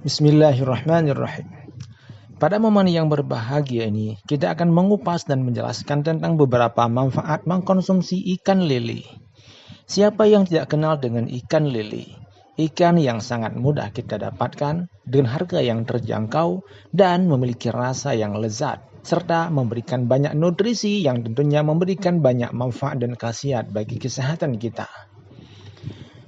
Bismillahirrahmanirrahim. Pada momen yang berbahagia ini, kita akan mengupas dan menjelaskan tentang beberapa manfaat mengkonsumsi ikan lele. Siapa yang tidak kenal dengan ikan lele? Ikan yang sangat mudah kita dapatkan dengan harga yang terjangkau dan memiliki rasa yang lezat, serta memberikan banyak nutrisi yang tentunya memberikan banyak manfaat dan khasiat bagi kesehatan kita.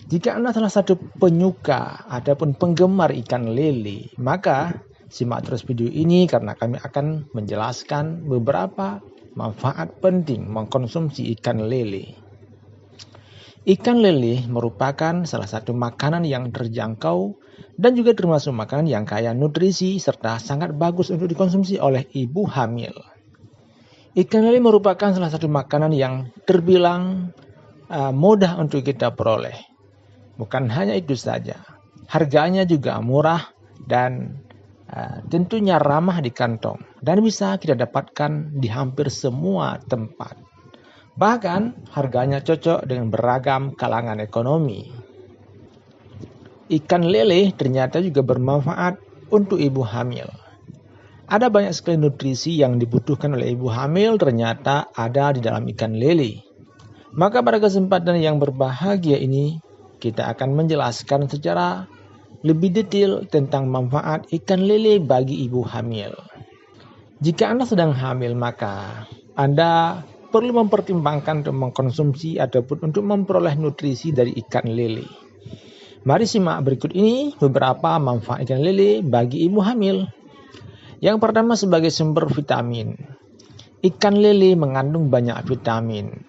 Jika Anda salah satu penyuka ataupun penggemar ikan lele, maka simak terus video ini karena kami akan menjelaskan beberapa manfaat penting mengkonsumsi ikan lele. Ikan lele merupakan salah satu makanan yang terjangkau dan juga termasuk makanan yang kaya nutrisi serta sangat bagus untuk dikonsumsi oleh ibu hamil. Ikan lele merupakan salah satu makanan yang terbilang mudah untuk kita peroleh. Bukan hanya itu saja, harganya juga murah dan tentunya ramah di kantong dan bisa kita dapatkan di hampir semua tempat. Bahkan harganya cocok dengan beragam kalangan ekonomi. Ikan lele ternyata juga bermanfaat untuk ibu hamil. Ada banyak sekali nutrisi yang dibutuhkan oleh ibu hamil ternyata ada di dalam ikan lele. Maka pada kesempatan yang berbahagia ini, kita akan menjelaskan secara lebih detail tentang manfaat ikan lele bagi ibu hamil. Jika Anda sedang hamil, maka Anda perlu mempertimbangkan untuk mengkonsumsi ataupun untuk memperoleh nutrisi dari ikan lele. Mari simak berikut ini beberapa manfaat ikan lele bagi ibu hamil. Yang pertama, sebagai sumber vitamin. Ikan lele mengandung banyak vitamin,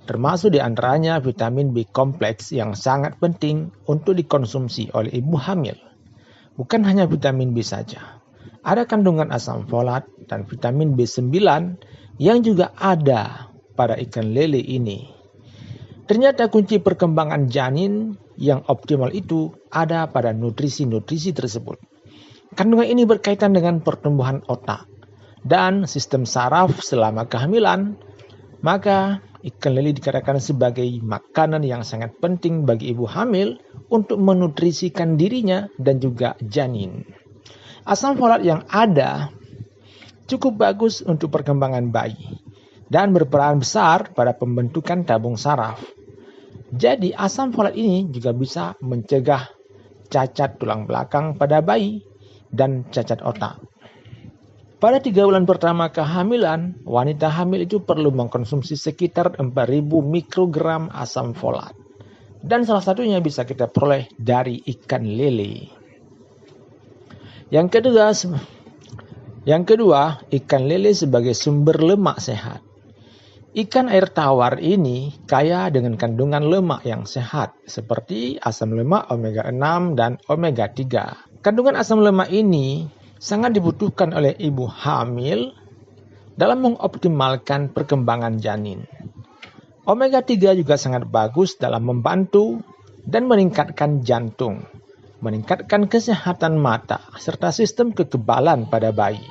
termasuk di antaranya vitamin B kompleks yang sangat penting untuk dikonsumsi oleh ibu hamil. Bukan hanya vitamin B saja, ada kandungan asam folat dan vitamin B9 yang juga ada pada ikan lele ini. Ternyata kunci perkembangan janin yang optimal itu ada pada nutrisi-nutrisi tersebut. Kandungan ini berkaitan dengan pertumbuhan otak dan sistem saraf selama kehamilan, maka ikan lele dikatakan sebagai makanan yang sangat penting bagi ibu hamil untuk menutrisikan dirinya dan juga janin. Asam folat yang ada cukup bagus untuk perkembangan bayi dan berperan besar pada pembentukan tabung saraf. Jadi asam folat ini juga bisa mencegah cacat tulang belakang pada bayi dan cacat otak. Pada 3 bulan pertama kehamilan, wanita hamil itu perlu mengkonsumsi sekitar 4.000 mikrogram asam folat. Dan salah satunya bisa kita peroleh dari ikan lele. Yang kedua, ikan lele sebagai sumber lemak sehat. Ikan air tawar ini kaya dengan kandungan lemak yang sehat, seperti asam lemak omega 6 dan omega 3. Kandungan asam lemak ini sangat dibutuhkan oleh ibu hamil dalam mengoptimalkan perkembangan janin. Omega 3 juga sangat bagus dalam membantu dan meningkatkan jantung, meningkatkan kesehatan mata, serta sistem kekebalan pada bayi.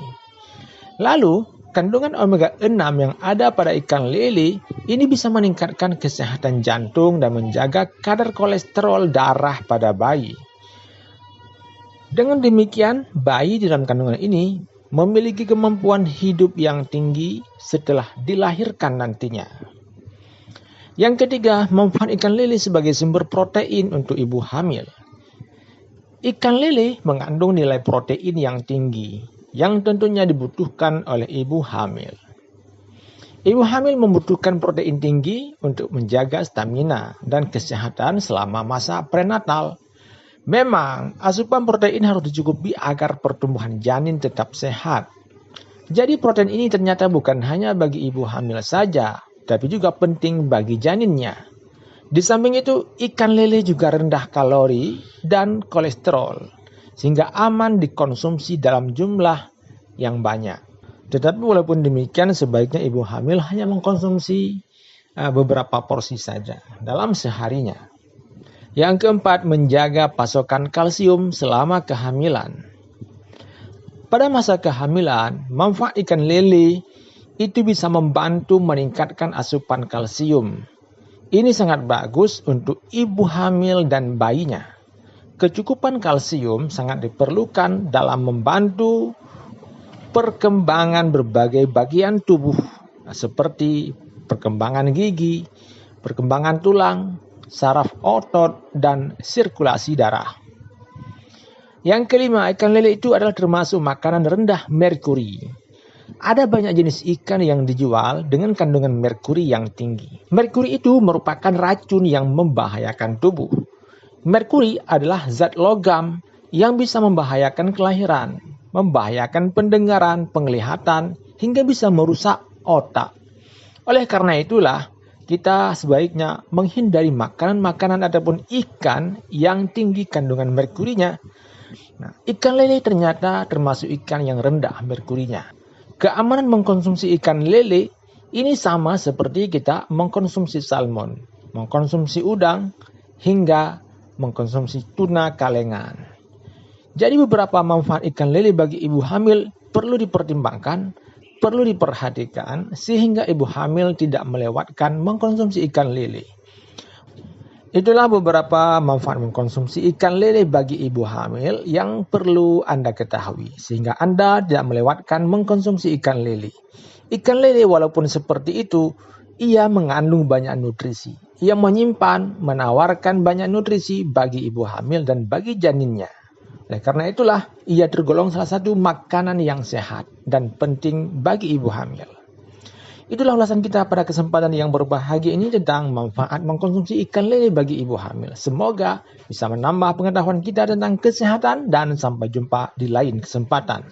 Lalu, kandungan omega 6 yang ada pada ikan lele ini bisa meningkatkan kesehatan jantung dan menjaga kadar kolesterol darah pada bayi. Dengan demikian, bayi di dalam kandungan ini memiliki kemampuan hidup yang tinggi setelah dilahirkan nantinya. Yang ketiga, manfaat ikan lele sebagai sumber protein untuk ibu hamil. Ikan lele mengandung nilai protein yang tinggi, yang tentunya dibutuhkan oleh ibu hamil. Ibu hamil membutuhkan protein tinggi untuk menjaga stamina dan kesehatan selama masa prenatal. Memang, asupan protein harus dicukupi agar pertumbuhan janin tetap sehat. Jadi protein ini ternyata bukan hanya bagi ibu hamil saja, tapi juga penting bagi janinnya. Di samping itu, ikan lele juga rendah kalori dan kolesterol, sehingga aman dikonsumsi dalam jumlah yang banyak. Tetapi walaupun demikian, sebaiknya ibu hamil hanya mengkonsumsi beberapa porsi saja dalam seharinya. Yang keempat, menjaga pasokan kalsium selama kehamilan. Pada masa kehamilan, manfaat ikan lele itu bisa membantu meningkatkan asupan kalsium. Ini sangat bagus untuk ibu hamil dan bayinya. kecukupan kalsium sangat diperlukan dalam membantu perkembangan berbagai bagian tubuh, seperti perkembangan gigi, perkembangan tulang, saraf otot, dan sirkulasi darah. Yang kelima, ikan lele itu adalah termasuk makanan rendah merkuri. Ada banyak jenis ikan yang dijual dengan kandungan merkuri yang tinggi. Merkuri itu merupakan racun yang membahayakan tubuh. Merkuri adalah zat logam yang bisa membahayakan kelahiran, membahayakan pendengaran, penglihatan, hingga bisa merusak otak. Oleh karena itulah, kita sebaiknya menghindari makanan-makanan ataupun ikan yang tinggi kandungan merkurinya. Nah, ikan lele ternyata termasuk ikan yang rendah merkurinya. Keamanan mengkonsumsi ikan lele ini sama seperti kita mengkonsumsi salmon, mengkonsumsi udang, hingga mengkonsumsi tuna kalengan. Jadi beberapa manfaat ikan lele bagi ibu hamil perlu dipertimbangkan, perlu diperhatikan sehingga ibu hamil tidak melewatkan mengkonsumsi ikan lele. Itulah beberapa manfaat mengkonsumsi ikan lele bagi ibu hamil yang perlu Anda ketahui sehingga Anda tidak melewatkan mengkonsumsi ikan lele. Ikan lele walaupun seperti itu, ia mengandung banyak nutrisi. Ia menyimpan, menawarkan banyak nutrisi bagi ibu hamil dan bagi janinnya. Oleh karena itulah, ia tergolong salah satu makanan yang sehat dan penting bagi ibu hamil. Itulah ulasan kita pada kesempatan yang berbahagia ini tentang manfaat mengkonsumsi ikan lele bagi ibu hamil. Semoga bisa menambah pengetahuan kita tentang kesehatan dan sampai jumpa di lain kesempatan.